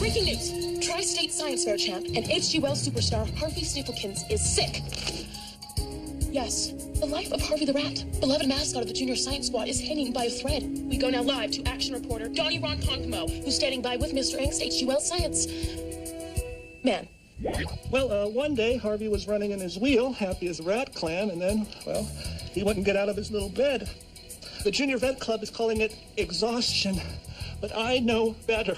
Breaking news. Tri-State Science Fair champ and H.G. Wells superstar Harvey Stapleton is sick. Yes, the life of Harvey the Rat, beloved mascot of the Junior Science Squad, is hanging by a thread. We go now live to action reporter Donnie Ron Concomo, who's standing by with Mr. Angst, H.G. Wells Science Man. Well, one day, Harvey was running in his wheel, happy as a rat clam, and then, well, he wouldn't get out of his little bed. The Junior Vent Club is calling it exhaustion, but I know better.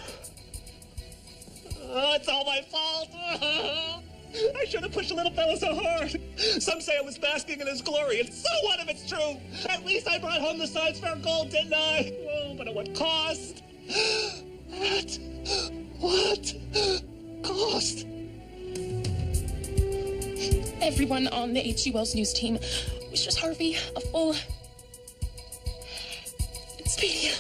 It's all my fault. I should have pushed the little fella so hard. Some say I was basking in his glory, and so what if it's true? At least I brought home the science fair gold, didn't I? Oh, but at what cost? At what cost? Everyone on the H.G. Wells News team wishes Harvey a full and speedy.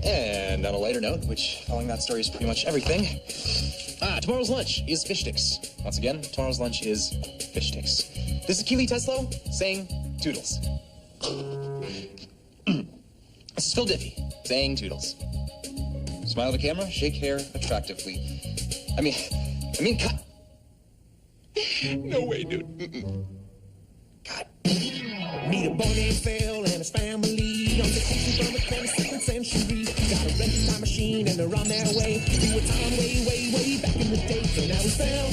And on a lighter note, which following that story is pretty much everything. Tomorrow's lunch is fish sticks. Once again, tomorrow's lunch is fish sticks. This is Keely Teslo saying toodles. This is Phil Diffie saying toodles. Smile at the camera, shake hair attractively. I mean, cut. No way, dude. God. Meet a boy named Phil and his family on vacation from the 22nd century. Got a rented time machine and they're on their way to a time way back in the day. So now we Phil,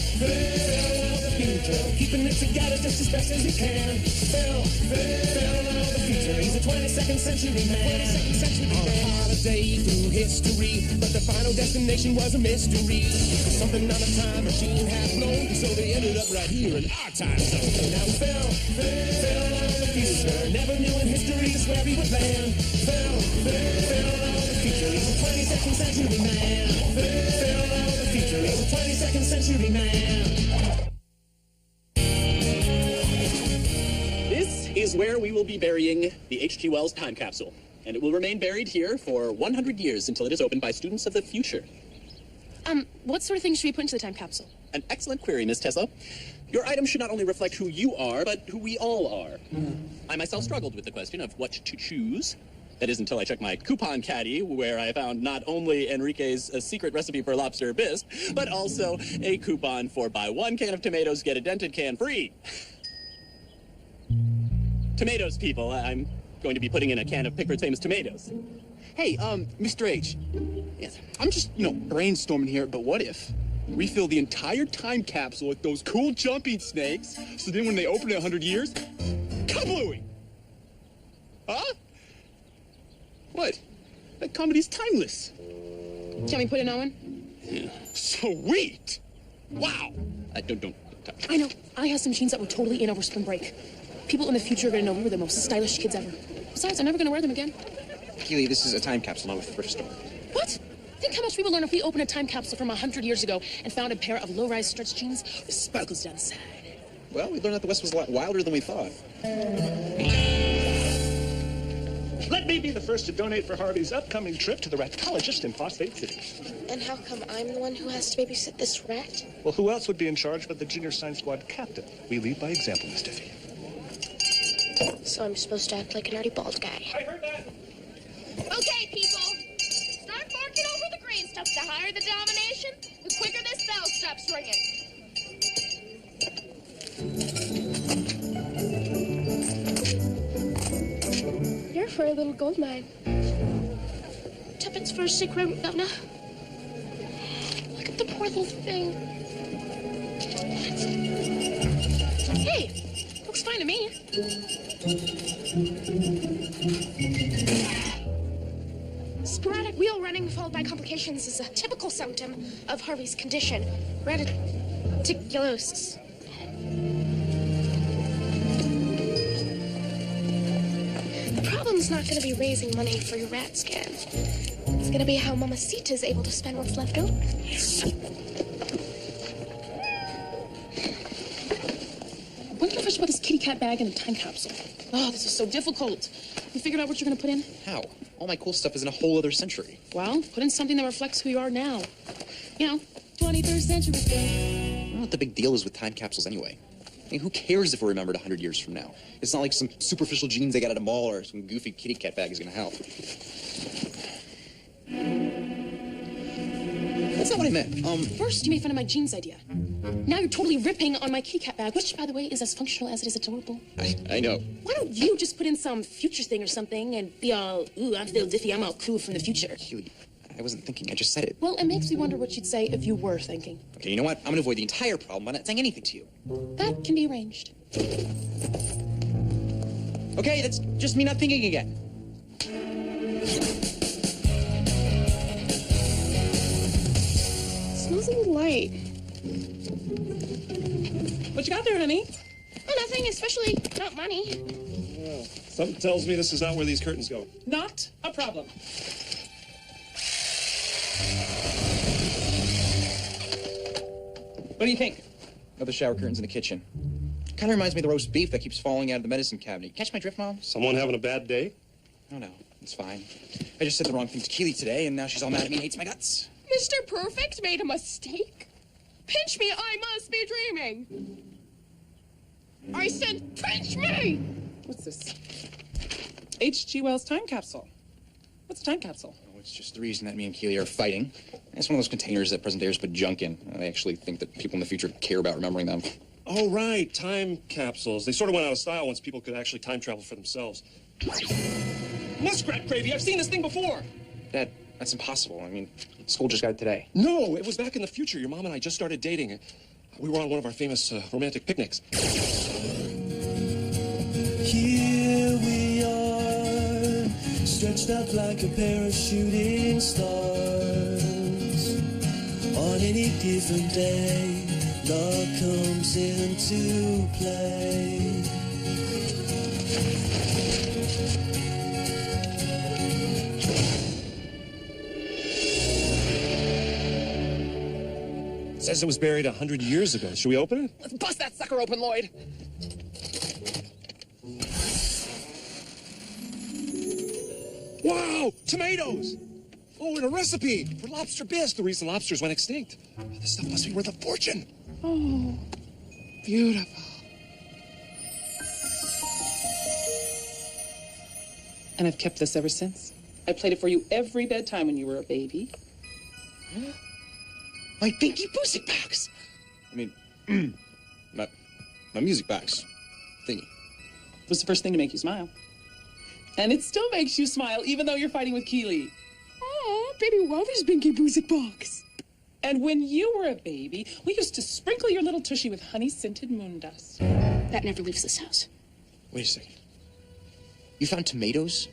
the future, keeping it together just as best as he can. Phil, the future. He's a 22nd century man. 22nd century man. On a holiday through history, but the final destination was a mystery. Something on a time machine had blown, so they ended up right here in our time zone. So now Phil, the future. Never knew in history just where he would land. Phil, the future. He's a 22nd century man. Phil, the future. He's a 22nd century man. This is where we will be burying the H.G. Wells time capsule, and it will remain buried here for 100 years until it is opened by students of the future. What sort of things should we put into the time capsule? An excellent query, Miss Tesla. Your item should not only reflect who you are, but who we all are. I myself struggled with the question of what to choose. That is until I checked my coupon caddy, where I found not only Enrique's secret recipe for lobster bisque, but also a coupon for buy one can of tomatoes, get a dented can free. Tomatoes, people. I'm going to be putting in a can of Pickford's famous tomatoes. Hey, Mr. H. Yes. I'm just, brainstorming here, but what if we fill the entire time capsule with those cool jumping snakes, so then when they open it in 100 years, kablooey! Huh? What? That comedy's timeless. Can we put it on? Yeah. Sweet! Wow! Don't touch. I know. I have some jeans that were totally in over spring break. People in the future are going to know we were the most stylish kids ever. Besides, I'm never going to wear them again. Keely, this is a time capsule, not a thrift store. What? Think how much we would learn if we opened a time capsule from 100 years ago and found a pair of low-rise stretch jeans with sparkles down the side. Well, we learned that the West was a lot wilder than we thought. Let me be the first to donate for Harvey's upcoming trip to the ratologist in Phosphate City. And how come I'm the one who has to babysit this rat? Well, who else would be in charge but the Junior Science Squad captain? We lead by example, Miss Diffie. So I'm supposed to act like a nerdy bald guy. I heard that. Okay, people. Start barking over the green stuff. The higher the domination, the quicker this bell stops ringing. You're for a little gold mine. Tuppence for a sick rodent, Governor. Look at the poor little thing. Hey, looks fine to me. Sporadic wheel running followed by complications is a typical symptom of Harvey's condition. Reticulosis. The problem's not going to be raising money for your rat scan. It's going to be how Mamacita's able to spend what's left over. When did I first put this kitty cat bag in a time capsule? Oh, this is so difficult. You figured out what you're going to put in? How? All my cool stuff is in a whole other century. Well, put in something that reflects who you are now. 23rd century stuff. I don't know what the big deal is with time capsules anyway. I mean, who cares if we're remembered 100 years from now? It's not like some superficial genes they got at a mall or some goofy kitty cat bag is gonna help. That's not what I meant. First, you made fun of my jeans idea. Now you're totally ripping on my kitty cat bag, which, by the way, is as functional as it is adorable. I know. Why don't you just put in some future thing or something and be all, ooh, I'm Phil Diffie, I'm all cool from the future. Keely, I wasn't thinking, I just said it. Well, it makes me wonder what you'd say if you were thinking. Okay, you know what? I'm gonna avoid the entire problem by not saying anything to you. That can be arranged. Okay, that's just me not thinking again. Smells a little light. What you got there, honey? Oh, nothing, especially not money. Well, something tells me this is not where these curtains go. Not a problem. What do you think? Another shower curtains in the kitchen. Kind of reminds me of the roast beef that keeps falling out of the medicine cabinet. Catch my drift, Mom? Someone having a bad day? No, it's fine. I just said the wrong thing to Keely today, and now she's all mad at me and hates my guts. Mr. Perfect made a mistake? Pinch me, I must be dreaming. I said pinch me! What's this? H.G. Wells time capsule. What's a time capsule? Oh, it's just the reason that me and Keely are fighting. It's one of those containers that present dayers put junk in. I actually think that people in the future care about remembering them. Oh, right, time capsules. They sort of went out of style once people could actually time travel for themselves. Muskrat gravy! I've seen this thing before! Dad, that's impossible. I mean, school just got it today. No, it was back in the future. Your mom and I just started dating. We were on one of our famous romantic picnics. Here we are, stretched out like a pair of shooting stars. On any given day, love comes into play. It says it was buried 100 years ago. Should we open it? Let's bust that sucker open, Lloyd. Wow! Tomatoes! Oh, and a recipe for lobster bisque, the reason lobsters went extinct. This stuff must be worth a fortune. Oh, beautiful. And I've kept this ever since. I played it for you every bedtime when you were a baby. My Binky Boosic box! I mean, my music box thingy. It was the first thing to make you smile. And it still makes you smile, even though you're fighting with Keely. Oh, baby love his Binky Boosic box. And when you were a baby, we used to sprinkle your little tushy with honey-scented moon dust. That never leaves this house. Wait a second. You found tomatoes?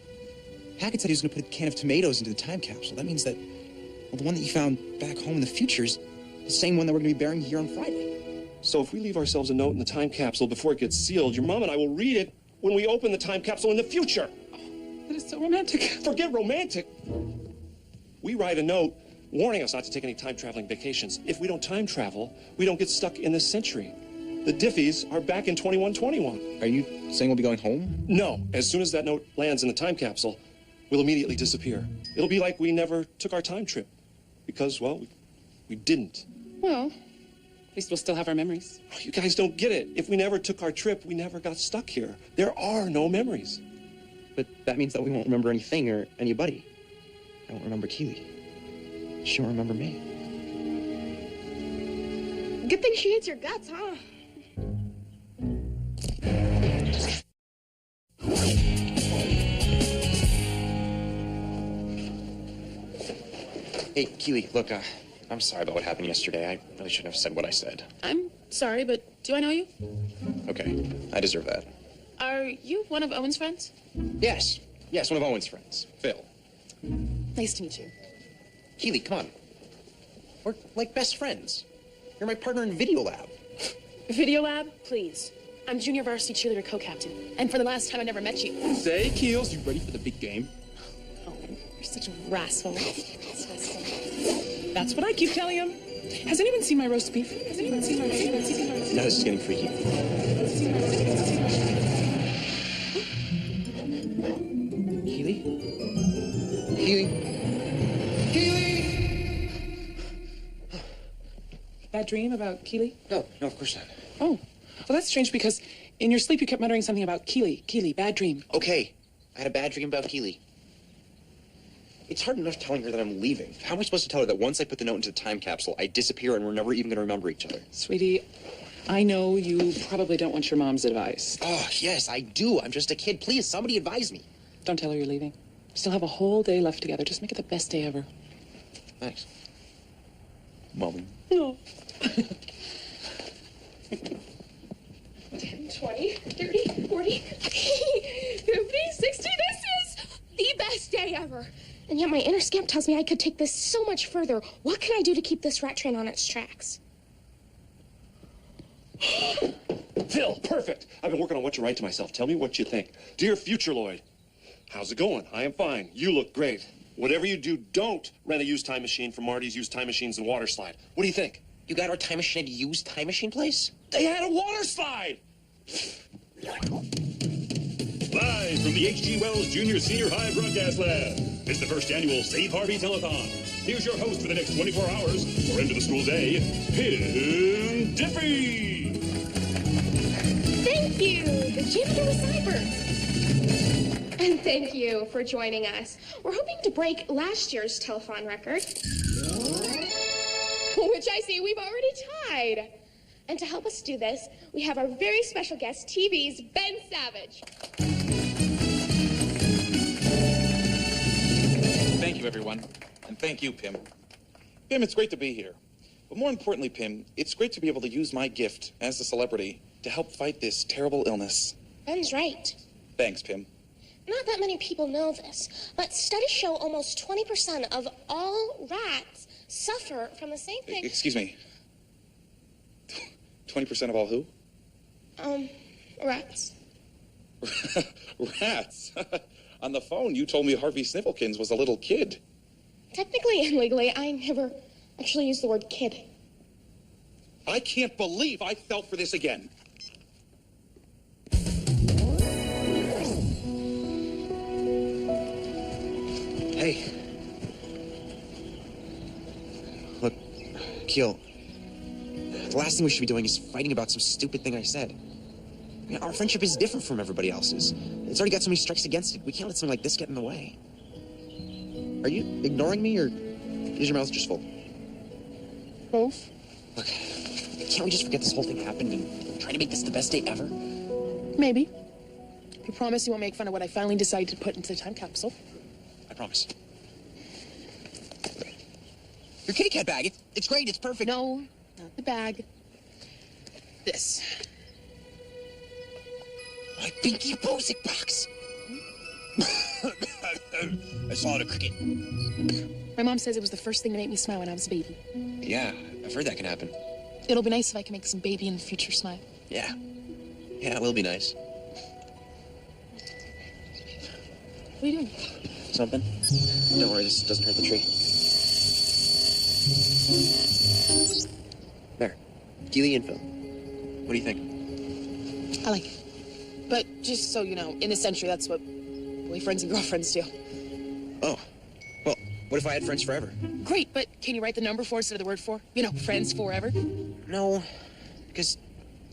Hackett said he was going to put a can of tomatoes into the time capsule. That means that, well, the one that you found back home in the future is the same one that we're going to be burying here on Friday. So if we leave ourselves a note in the time capsule before it gets sealed, your mom and I will read it when we open the time capsule in the future. That is so romantic. Forget romantic. We write a note warning us not to take any time-traveling vacations. If we don't time travel, we don't get stuck in this century. The Diffies are back in 2121. Are you saying we'll be going home? No. As soon as that note lands in the time capsule, we'll immediately disappear. It'll be like we never took our time trip. Because, well, we didn't. Well, at least we'll still have our memories. Oh, you guys don't get it. If we never took our trip, we never got stuck here. There are no memories. But that means that we won't remember anything or anybody. I won't remember Keely. She won't remember me. Good thing she hates your guts, huh? Hey, Keely, look, I'm sorry about what happened yesterday. I really shouldn't have said what I said. I'm sorry, but do I know you? Okay, I deserve that. Are you one of Owen's friends? Yes, one of Owen's friends, Phil. Nice to meet you. Keely, come on. We're like best friends. You're my partner in Video Lab. Video Lab, please. I'm junior varsity cheerleader co-captain. And for the last time, I never met you. Say, Keels, you ready for the big game? Owen, you're such a rascal. That's what I keep telling him. Has anyone seen my roast beef? Has anyone seen my roast beef? Now this is getting freaky. Keely? Bad dream about Keely? No, of course not. Oh, Well, that's strange because in your sleep you kept muttering something about Keely. Keely, bad dream. Okay, I had a bad dream about Keely. It's hard enough telling her that I'm leaving. How am I supposed to tell her that once I put the note into the time capsule, I disappear and we're never even going to remember each other? Sweetie, I know you probably don't want your mom's advice. Oh, yes, I do. I'm just a kid. Please, somebody advise me. Don't tell her you're leaving. Still have a whole day left together. Just make it the best day ever. Thanks. Mom. No. 10, 20, 30, 40, 50, 60. This is the best day ever. And yet my inner scamp tells me I could take this so much further. What can I do to keep this rat train on its tracks? Phil, perfect. I've been working on what to write to myself. Tell me what you think. Dear future Lloyd, how's it going? I am fine. You look great. Whatever you do, don't rent a used time machine from Marty's Used Time Machines and Water Slide. What do you think? You got our time machine at a used time machine place? They had a water slide! Live from the H.G. Wells Junior Senior High Broadcast Lab, it's the first annual Save Harvey Telethon. Here's your host for the next 24 hours, or into the school day, Pim Diffie. Thank you, the janitor with sideburns. And thank you for joining us. We're hoping to break last year's telethon record, which I see we've already tied. And to help us do this, we have our very special guest, TV's Ben Savage. Thank you, everyone. And thank you, Pim. Pim, it's great to be here. But more importantly, Pim, it's great to be able to use my gift as a celebrity to help fight this terrible illness. Ben's right. Thanks, Pim. Not that many people know this, but studies show almost 20% of all rats suffer from the same thing. Excuse me. 20% of all who? Rats. Rats? On the phone, you told me Harvey Snifflekins was a little kid. Technically and legally, I never actually used the word kid. I can't believe I fell for this again. Hey. Look, Keel. The last thing we should be doing is fighting about some stupid thing I said. I mean, our friendship is different from everybody else's. It's already got so many strikes against it. We can't let something like this get in the way. Are you ignoring me, or is your mouth just full? Both. Look, can't we just forget this whole thing happened and try to make this the best day ever? Maybe. You promise you won't make fun of what I finally decided to put into the time capsule? I promise. Your kitty cat bag, it's great, it's perfect. No, not the bag. This. My Binky Bosick box. I swallowed a cricket. My mom says it was the first thing to make me smile when I was a baby. Yeah, I've heard that can happen. It'll be nice if I can make some baby in the future smile. Yeah. Yeah, it will be nice. What are you doing? Something. Don't worry, this doesn't hurt the tree. There. Keely and Phil. What do you think? I like it. But just so you know, in this century, that's what boyfriends and girlfriends do. Oh. Well, what if I had friends forever? Great, but can you write the number for instead of the word for? You know, friends forever? No, because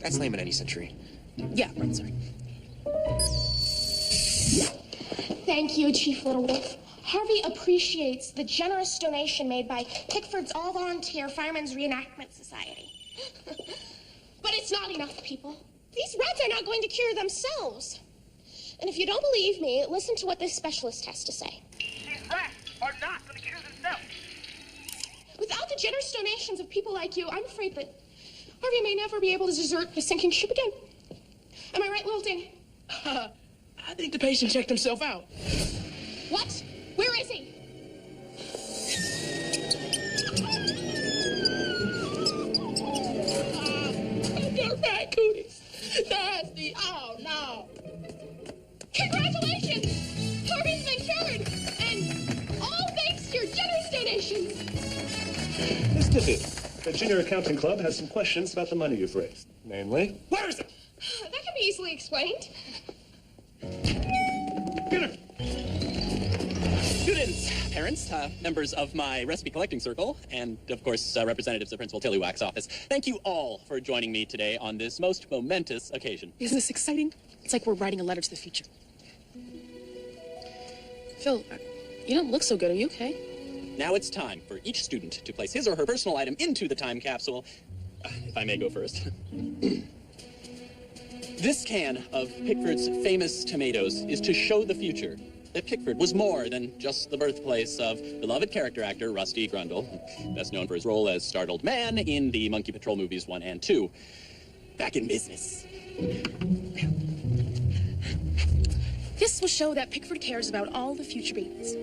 that's lame in any century. Yeah, right, sorry. Thank you, Chief Little Wolf. Harvey appreciates the generous donation made by Pickford's All-Volunteer Firemen's Reenactment Society. But it's not enough, people. These rats are not going to cure themselves. And if you don't believe me, listen to what this specialist has to say. These rats are not going to cure themselves. Without the generous donations of people like you, I'm afraid that Harvey may never be able to desert the sinking ship again. Am I right, Lilting? I think the patient checked himself out. What? Where is he? Your rat cooties. Nasty. Oh, no. Congratulations! Harvey's been cured! And all thanks to your generous donations. Miss Diffie, the Junior Accounting Club has some questions about the money you've raised. Namely, where is it? That can be easily explained. Get it! Get Students, parents, members of my recipe collecting circle, and of course, representatives of Principal Tillywack's office, thank you all for joining me today on this most momentous occasion. Isn't this exciting? It's like we're writing a letter to the future. Phil, you don't look so good. Are you okay? Now it's time for each student to place his or her personal item into the time capsule. If I may go first. This can of Pickford's famous tomatoes is to show the future that Pickford was more than just the birthplace of beloved character actor Rusty Grundle, best known for his role as Startled Man in the Monkey Patrol movies 1 and 2. Back in business. This will show that Pickford cares about all the future babies.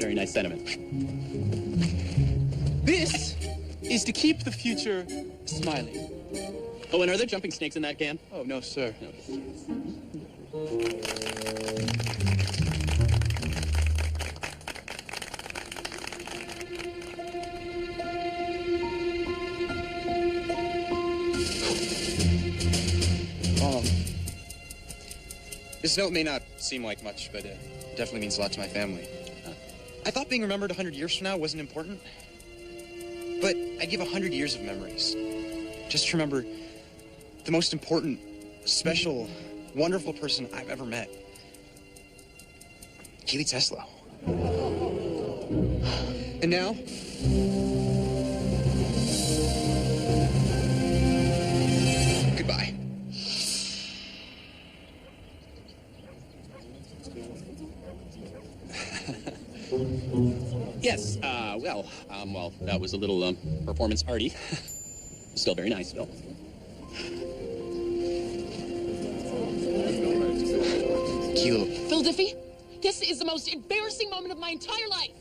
Very nice sentiment. This is to keep the future smiling. Oh, and are there jumping snakes in that can? Oh, no, sir. No. This note may not seem like much, but it definitely means a lot to my family. I thought being remembered 100 years from now wasn't important, but I give 100 years of memories. Just to remember the most important, special, wonderful person I've ever met. Keely Teslo. And now, goodbye. Yes, well, that was a little performance arty. Still very nice, Phil. Kilo. Phil Diffie, this is the most embarrassing moment of my entire life.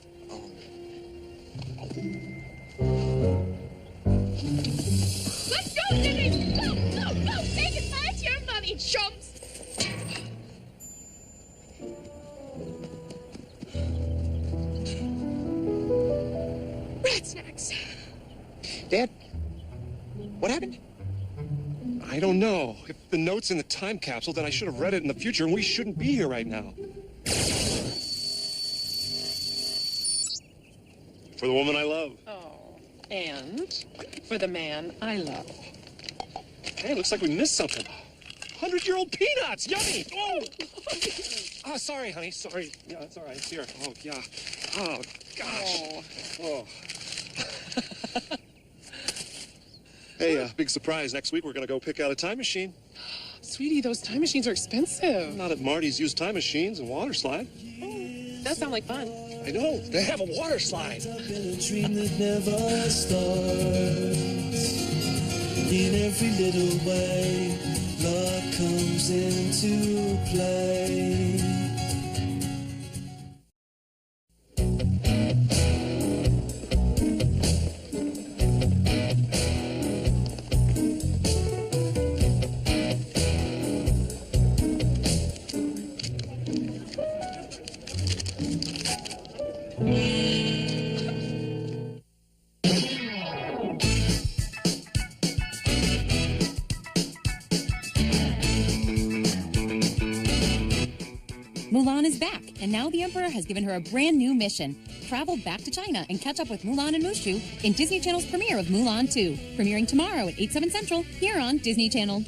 Let's go, Diffie! Go, go, go! Take it back to your money, chumps! Rat snacks. Dad, what happened? I don't know. If the note's in the time capsule, then I should have read it in the future, and we shouldn't be here right now. For the woman I love. Oh, and for the man I love. Hey, looks like we missed something. 100-year-old peanuts! Yummy! Oh! Oh, sorry, honey. Sorry. Yeah, that's all right. It's here. Oh, yeah. Oh, gosh. Oh. Hey, big surprise. Next week, we're going to go pick out a time machine. Sweetie, those time machines are expensive. Not at Marty's used time machines and water slide. That sounds like fun. I know. They have a water slide. In a dream that never starts. In every little way, love comes into play. Mulan is back, and now the Emperor has given her a brand new mission. Travel back to China and catch up with Mulan and Mushu in Disney Channel's premiere of Mulan 2, premiering tomorrow at 8/7 Central here on Disney Channel.